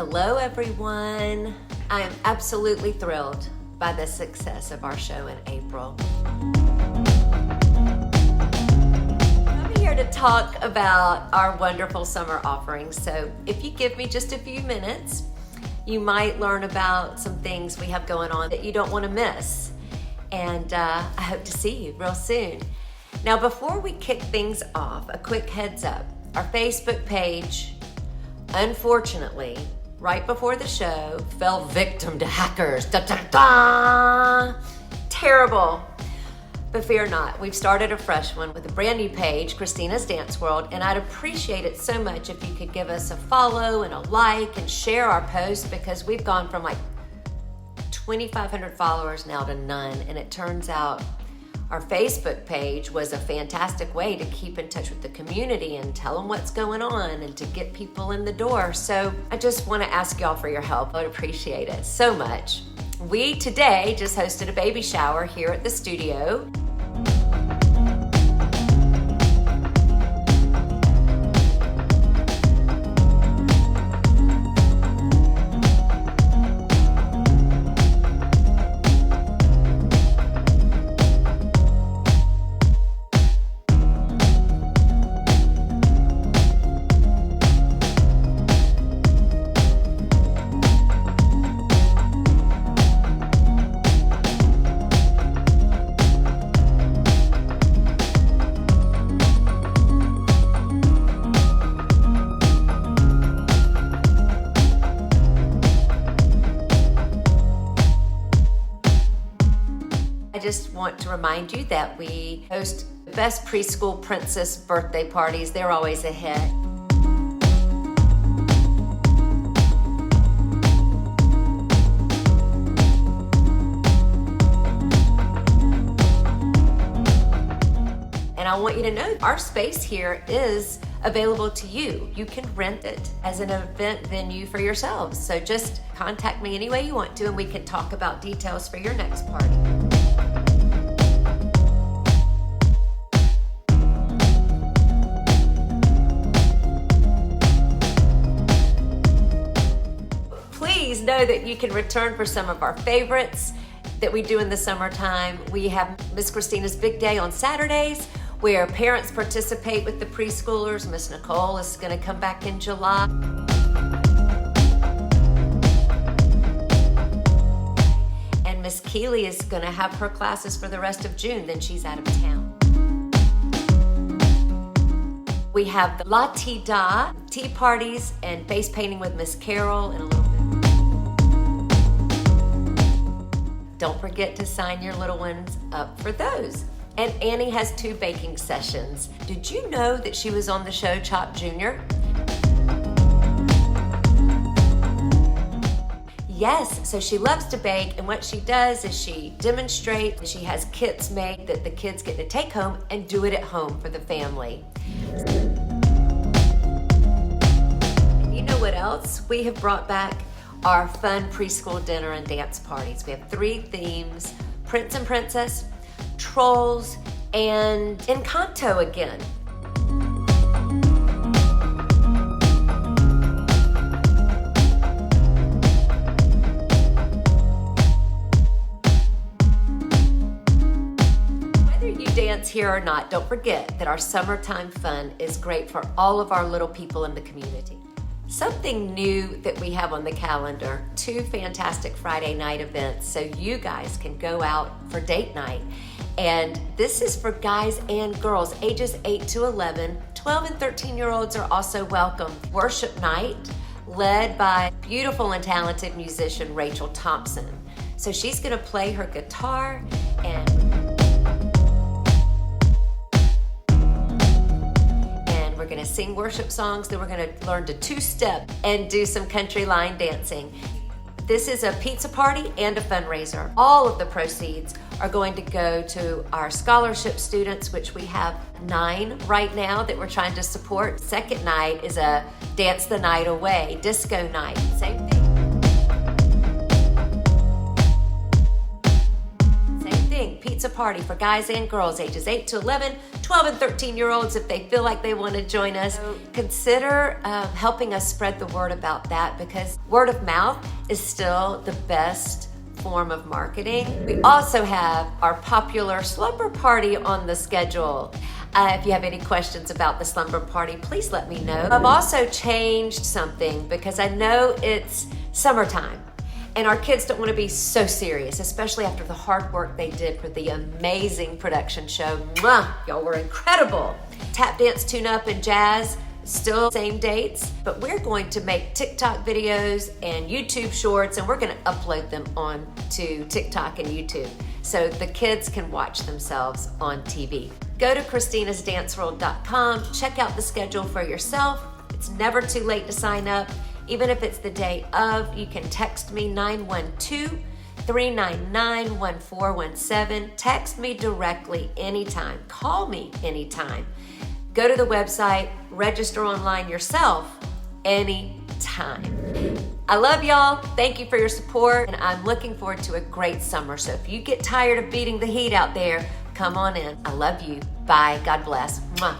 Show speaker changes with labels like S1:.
S1: Hello everyone. I am absolutely thrilled by the success of our show in April. I'm here to talk about our wonderful summer offerings. So if you give me just a few minutes, you might learn about some things we have going on that you don't want to miss. And I hope to see you real soon. Now, before we kick things off, a quick heads up. Our Facebook page, unfortunately, right before the show, fell victim to hackers. Da, da, da. Terrible. But fear not, we've started a fresh one with a brand new page, Christina's Dance World, and I'd appreciate it so much if you could give us a follow and a like and share our posts, because we've gone from like 2,500 followers now to none, and it turns out our Facebook page was a fantastic way to keep in touch with the community and tell them what's going on and to get people in the door. So I just want to ask y'all for your help. I would appreciate it so much. We today just hosted a baby shower here at the studio. I just want to remind you that we host the best preschool princess birthday parties. They're always a hit. And I want you to know our space here is available to you. You can rent it as an event venue for yourselves. So just contact me any way you want to, and we can talk about details for your next party. Please know that you can return for some of our favorites that we do in the summertime. We have Miss Christina's Big Day on Saturdays, where parents participate with the preschoolers. Miss Nicole is going to come back in July. And Miss Keeley is going to have her classes for the rest of June, then she's out of town. We have the La Ti Da, tea parties, and face painting with Miss Carol in a little bit. Don't forget to sign your little ones up for those. And Annie has 2 baking sessions. Did you know that she was on the show Chop Jr.? Yes, so she loves to bake, and what she does is she demonstrates. She has kits made that the kids get to take home and do it at home for the family. And you know what else? We have brought back our fun preschool dinner and dance parties. We have 3 themes: Prince and Princess, Trolls, and Encanto again. Whether you dance here or not, don't forget that our summertime fun is great for all of our little people in the community. Something new that we have on the calendar, 2 fantastic Friday night events so you guys can go out for date night. And this is for guys and girls, ages 8 to 11. 12 and 13-year-olds are also welcome. Worship night, led by beautiful and talented musician Rachel Thompson. So she's gonna play her guitar, and we're gonna sing worship songs, then we're gonna learn to 2-step and do some country line dancing. This is a pizza party and a fundraiser. All of the proceeds are going to go to our scholarship students, which we have 9 right now that we're trying to support. Second night is a dance the night away, disco night, same thing. Same thing, pizza pizza party for guys and girls ages 8 to 11, 12 and 13-year-olds if they feel like they want to join us. So consider helping us spread the word about that, because word of mouth is still the best form of marketing. We also have our popular slumber party on the schedule. If you have any questions about the slumber party, please let me know. I've also changed something because I know it's summertime and our kids don't want to be so serious, especially after the hard work they did for the amazing production show. Mwah! Y'all were incredible. Tap dance, tune up, and jazz, still same dates, but we're going to make TikTok videos and YouTube shorts, and we're going to upload them onto TikTok and YouTube so the kids can watch themselves on TV. Go to christinasdanceworld.com, check out the schedule for yourself. It's never too late to sign up. Even if it's the day of, you can text me 912-399-1417. Text me directly anytime. Call me anytime. Go to the website, register online yourself anytime. I love y'all. Thank you for your support, and I'm looking forward to a great summer. So if you get tired of beating the heat out there, come on in. I love you. Bye. God bless. Mwah.